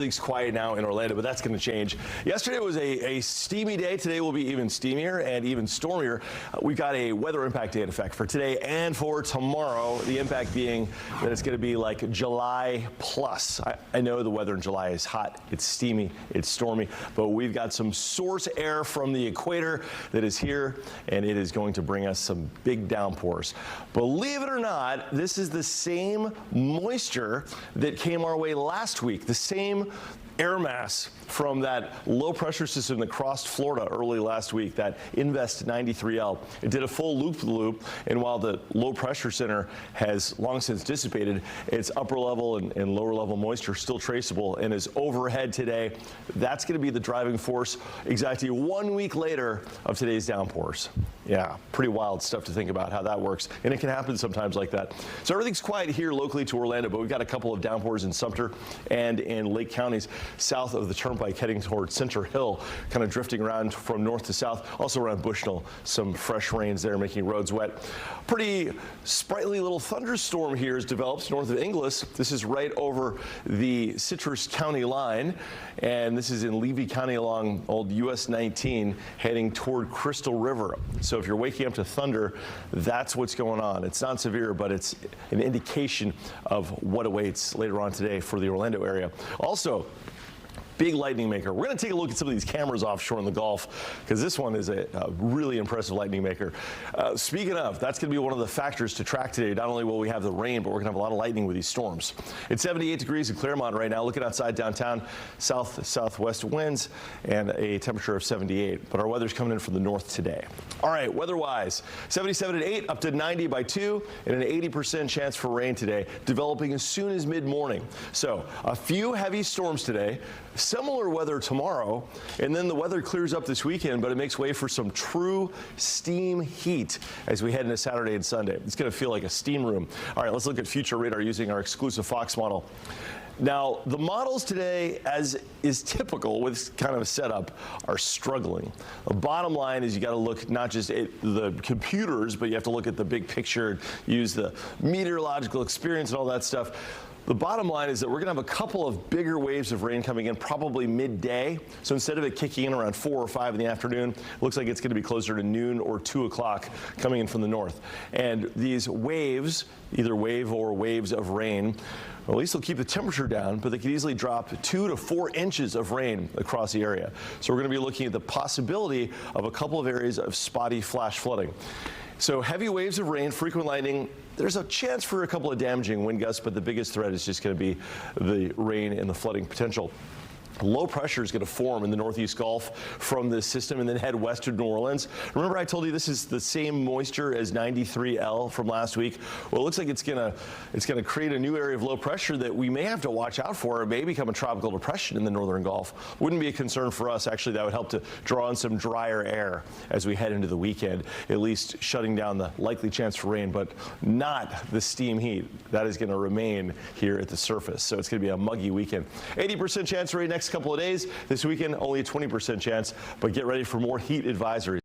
It's quiet now in Orlando, but that's going to change. Yesterday was a steamy day. Today will be even steamier and even stormier. We've got a weather impact day in effect for today and for tomorrow. The impact being that it's going to be like July plus. I know the weather in July is hot, it's steamy, it's stormy, but we've got some source air from the equator that is here, and it is going to bring us some big downpours. Believe it or not, this is the same moisture that came our way last week, the same air mass from that low pressure system that crossed Florida early last week, that Invest 93L. It did a full loop-the-loop, and while the low pressure center has long since dissipated, its upper level and lower level moisture still traceable and is overhead today. That's going to be the driving force exactly 1 week later of today's downpours. Yeah, pretty wild stuff to think about how that works, and it can happen sometimes like that. So everything's quiet here locally to Orlando, but we've got a couple of downpours in Sumter and in Lake counties south of the Turnpike heading towards Center Hill, kind of drifting around from north to south. Also around Bushnell, some fresh rains there making roads wet. Pretty sprightly little thunderstorm here has developed north of Inglis. This is right over the Citrus County line, and this is in Levy County along old US 19 heading toward Crystal River. So if you're waking up to thunder, that's what's going on. It's not severe, but it's an indication of what awaits later on today for the Orlando area. Also, big lightning maker. We're going to take a look at some of these cameras offshore in the Gulf, because this one is a really impressive lightning maker. Speaking of, that's going to be one of the factors to track today. Not only will we have the rain, but we're going to have a lot of lightning with these storms. It's 78 degrees in Claremont right now. Looking outside downtown, southwest winds and a temperature of 78. But our weather's coming in from the north today. All right, weather-wise, 77 at 8, up to 90 by 2, and an 80% chance for rain today, developing as soon as mid-morning. So a few heavy storms today. Similar weather tomorrow, and then the weather clears up this weekend, but it makes way for some true steam heat as we head into Saturday and Sunday. It's going to feel like a steam room. All right, let's look at future radar using our exclusive Fox model. Now, the models today, as is typical with kind of a setup, are struggling. The bottom line is you got to look not just at the computers, but you have to look at the big picture, use the meteorological experience and all that stuff. The bottom line is that we're going to have a couple of bigger waves of rain coming in probably midday. So instead of it kicking in around 4 or 5 in the afternoon, it looks like it's going to be closer to noon or 2 o'clock coming in from the north. And these waves, either wave or waves of rain, well, at least they'll keep the temperature down, but they could easily drop 2 to 4 inches of rain across the area. So we're going to be looking at the possibility of a couple of areas of spotty flash flooding. So heavy waves of rain, frequent lightning. There's a chance for a couple of damaging wind gusts, but the biggest threat is just going to be the rain and the flooding potential. Low pressure is going to form in the Northeast Gulf from this system and then head west to New Orleans. Remember I told you this is the same moisture as 93L from last week? Well, it looks like it's going to create a new area of low pressure that we may have to watch out for. It may become a tropical depression in the northern Gulf. Wouldn't be a concern for us. Actually, that would help to draw in some drier air as we head into the weekend, at least shutting down the likely chance for rain, but not the steam heat. That is going to remain here at the surface. So it's going to be a muggy weekend. 80% chance for rain next couple of days. This weekend, only a 20% chance, but get ready for more heat advisories.